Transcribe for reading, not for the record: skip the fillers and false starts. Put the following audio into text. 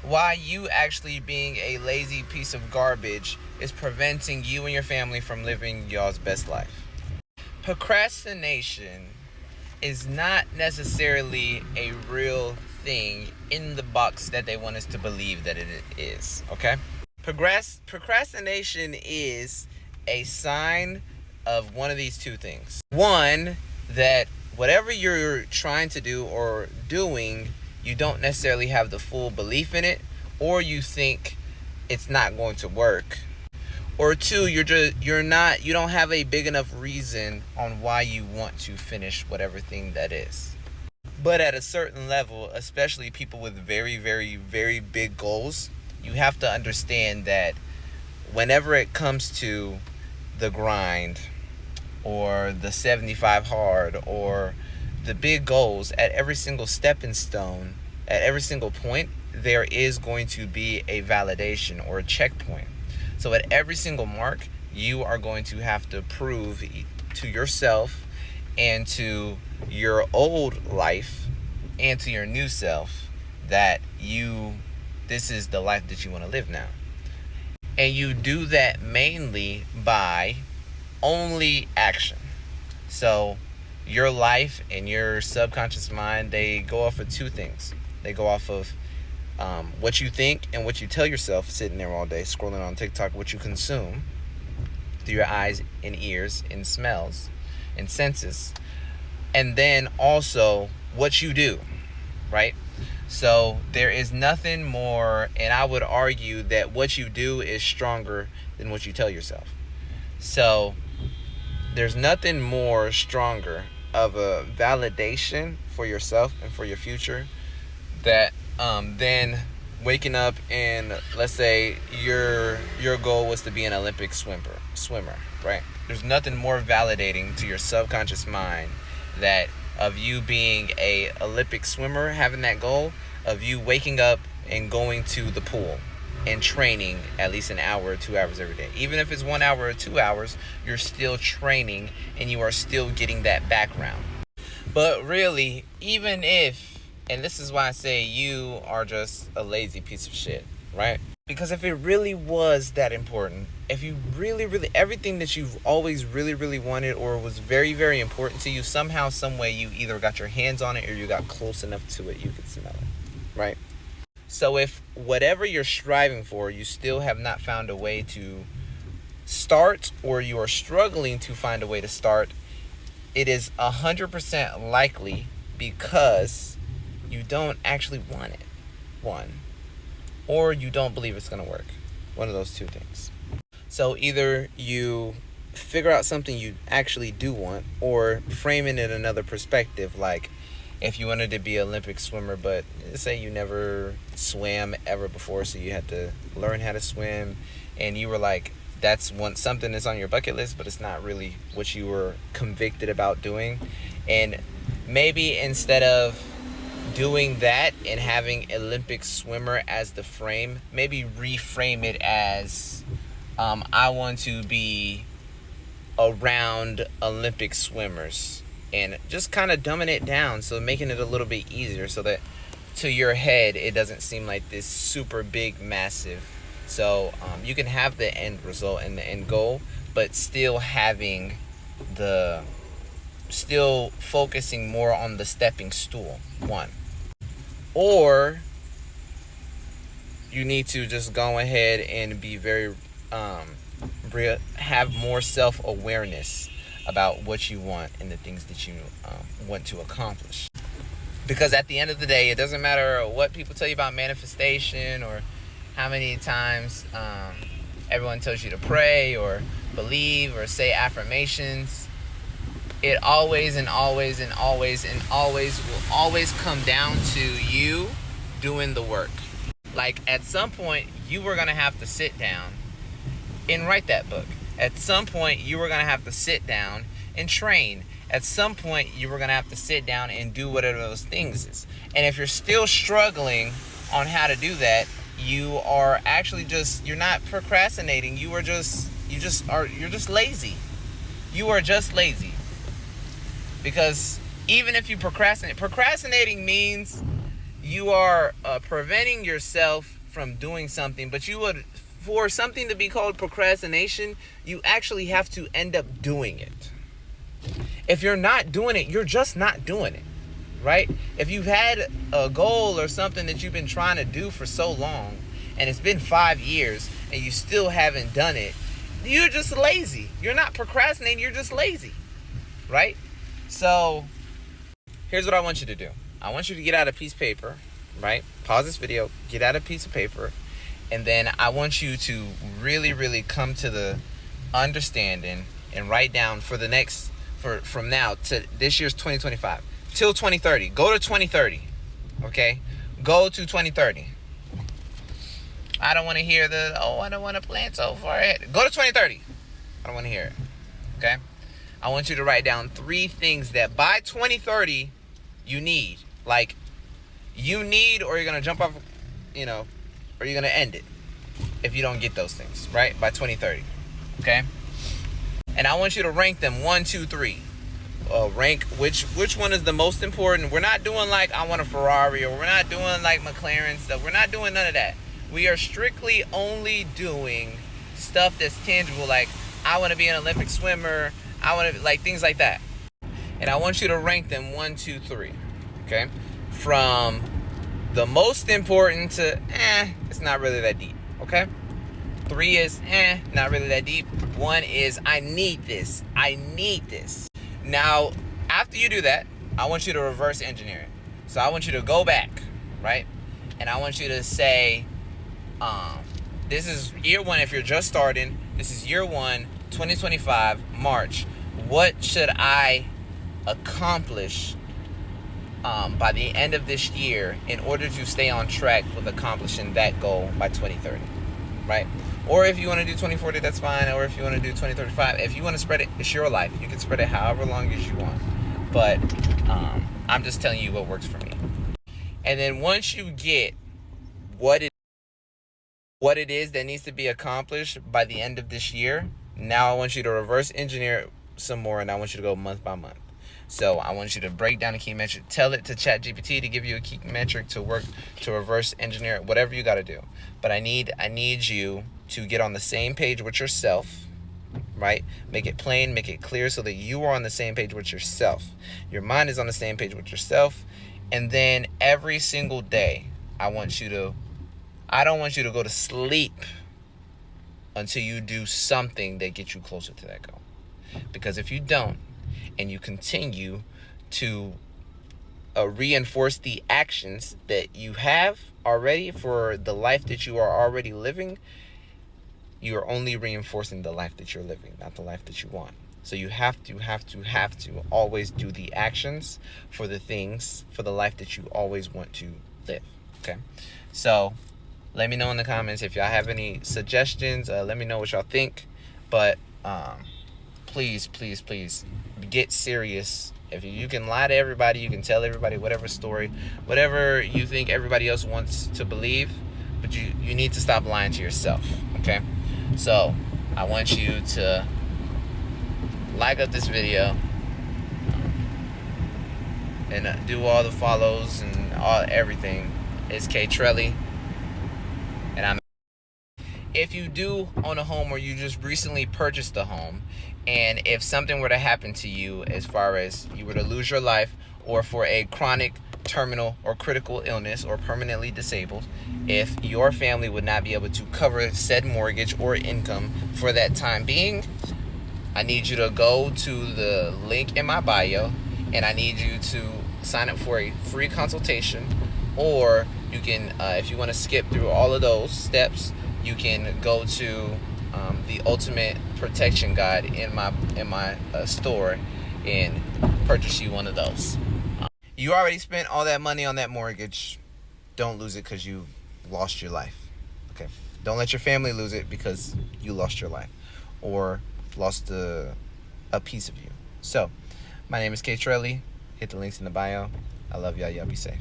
why you actually being a lazy piece of garbage is preventing you and your family from living y'all's best life. Procrastination is not necessarily a real thing in the box that they want us to believe that it is, okay? Procrastination is a sign of one of these two things. One, that whatever you're trying to do or doing, you don't necessarily have the full belief in it, or you think it's not going to work. Or two, you don't have a big enough reason on why you want to finish whatever thing that is. But at a certain level, especially people with very, very, very big goals, you have to understand that whenever it comes to the grind or the 75 hard or the big goals, at every single stepping stone, at every single point, there is going to be a validation or a checkpoint. So at every single mark, you are going to have to prove to yourself and to your old life and to your new self that this is the life that you want to live now. And you do that mainly by only action. So your life and your subconscious mind, they go off of two things. They go off of what you think and what you tell yourself sitting there all day scrolling on TikTok, what you consume through your eyes and ears and smells and senses, and then also what you do, right? So there is nothing more, and I would argue that what you do is stronger than what you tell yourself. So there's nothing more stronger of a validation for yourself and for your future that than waking up and, let's say your goal was to be an Olympic swimmer, right? There's nothing more validating to your subconscious mind that of you being a Olympic swimmer, having that goal, of you waking up and going to the pool and training at least an hour or 2 hours every day. Even if it's 1 hour or 2 hours, you're still training and you are still getting that background. But really, even if, and this is why I say you are just a lazy piece of shit, right? Because if it really was that important, if you really, really, everything that you've always really, really wanted or was very, very important to you, somehow, some way, you either got your hands on it or you got close enough to it, you could smell it, right? So if whatever you're striving for, you still have not found a way to start, or you are struggling to find a way to start, it is 100% likely because you don't actually want it, one, or you don't believe it's going to work. One of those two things. So either you figure out something you actually do want, or frame it in another perspective, like if you wanted to be an Olympic swimmer, but say you never swam ever before, so you had to learn how to swim, and you were like, that's something that's on your bucket list, but it's not really what you were convicted about doing. And maybe instead of doing that and having Olympic swimmer as the frame, maybe reframe it as I want to be around Olympic swimmers, and just kind of dumbing it down, so making it a little bit easier so that to your head it doesn't seem like this super big massive. So you can have the end result and the end goal, but still focusing more on the stepping stool, one. Or you need to just go ahead and be very have more self-awareness about what you want and the things that you want to accomplish. Because at the end of the day, it doesn't matter what people tell you about manifestation or how many times everyone tells you to pray or believe or say affirmations. It always and always and always and always will always come down to you doing the work. Like at some point, you were going to have to sit down and write that book. At some point, you were going to have to sit down and train. At some point, you were going to have to sit down and do whatever those things is. And if you're still struggling on how to do that, you are actually you're not procrastinating. You're just lazy. You are just lazy. Because even if you procrastinating means you are preventing yourself from doing something, but for something to be called procrastination, you actually have to end up doing it. If you're not doing it, you're just not doing it, right? If you've had a goal or something that you've been trying to do for so long, and it's been 5 years, and you still haven't done it, you're just lazy. You're not procrastinating, you're just lazy, right? So, here's what I want you to do. I want you to get out a piece of paper, right? Pause this video, get out a piece of paper, and then I want you to really, really come to the understanding and write down from now to this year's 2025 till 2030. Go to 2030, okay? Go to 2030. I don't want to hear I don't want to plan so far ahead. Go to 2030. I don't want to hear it, okay? I want you to write down 3 things that by 2030 you need. Like, you need, or you're going to jump off, or you're going to end it if you don't get those things, right? By 2030, okay? And I want you to rank them 1, 2, 3. Rank which one is the most important. We're not doing like I want a Ferrari, or we're not doing like McLaren stuff. We're not doing none of that. We are strictly only doing stuff that's tangible, like I want to be an Olympic swimmer. I want to, like, things like that. And I want you to rank them 1, 2, 3. Okay? From the most important to it's not really that deep. Okay? 3 is not really that deep. 1 is I need this. I need this. Now, after you do that, I want you to reverse engineer it. So I want you to go back, right? And I want you to say, this is year 1 if you're just starting. This is year 1, 2025, March. What should I accomplish by the end of this year in order to stay on track with accomplishing that goal by 2030, right? Or if you want to do 2040, that's fine. Or if you want to do 2035, if you want to spread it, it's your life. You can spread it however long as you want. But I'm just telling you what works for me. And then once you get what it is that needs to be accomplished by the end of this year, now I want you to reverse engineer it some more, and I want you to go month by month. So I want you to break down a key metric. Tell it to ChatGPT to give you a key metric to work to reverse engineer it, whatever you got to do. But I need you to get on the same page with yourself, right? Make it plain, make it clear so that you are on the same page with yourself. Your mind is on the same page with yourself. And then every single day, I don't want you to go to sleep until you do something that gets you closer to that goal. Because if you don't, and you continue to reinforce the actions that you have already for the life that you are already living, you are only reinforcing the life that you're living, not the life that you want. So you have to always do the actions for the things, for the life that you always want to live, okay? So let me know in the comments if y'all have any suggestions. Let me know what y'all think. But please get serious. If you can lie to everybody, you can tell everybody whatever story, whatever you think everybody else wants to believe, but you need to stop lying to yourself, okay? So I want you to like up this video and do all the follows and everything. It's K Trelly, and I'm. If you do own a home, or you just recently purchased a home, and if something were to happen to you, as far as you were to lose your life, or for a chronic, terminal, or critical illness, or permanently disabled, if your family would not be able to cover said mortgage or income for that time being, I need you to go to the link in my bio, and I need you to sign up for a free consultation. Or you can, if you want to skip through all of those steps, you can go to the Ultimate Protection Guide in my store and purchase you one of those. You already spent all that money on that mortgage. Don't lose it because you lost your life. Okay. Don't let your family lose it because you lost your life or lost a piece of you. So, my name is K Trelly. Hit the links in the bio. I love y'all. Y'all be safe.